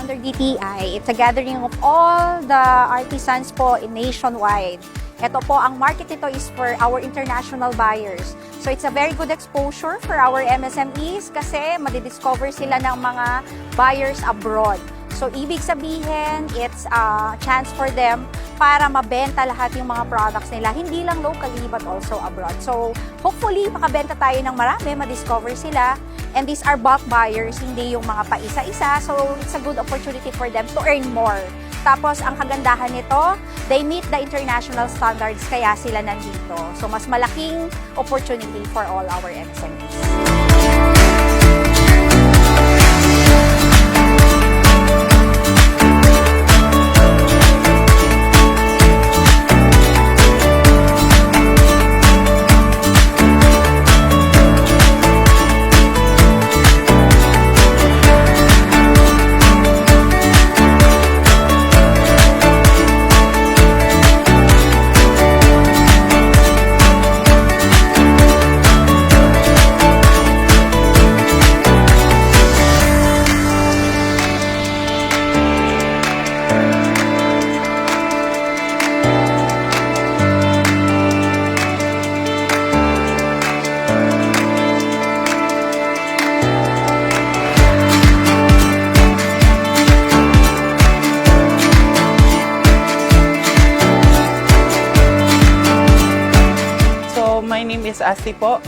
under DTI. It's a gathering of all the artisans po nationwide. Ito po, ang market nito is for our international buyers. So it's a very good exposure for our MSMEs kasi madidiscover sila ng mga buyers abroad. So ibig sabihin, it's a chance for them para mabenta lahat yung mga products nila, hindi lang locally but also abroad. So hopefully, makabenta tayo ng marami, madiscover sila. And these are bulk buyers, hindi yung mga paisa-isa. So it's a good opportunity for them to earn more. Tapos, ang kagandahan nito, they meet the international standards kaya sila nandito. So, mas malaking opportunity for all our MSMEs. My name is Asti po.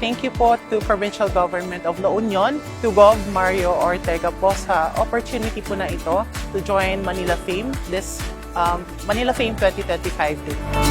Thank you po to Provincial Government of La Union, to Gov. Mario Ortega po sa opportunity po na ito to join Manila Fame, this Manila Fame 2025 day.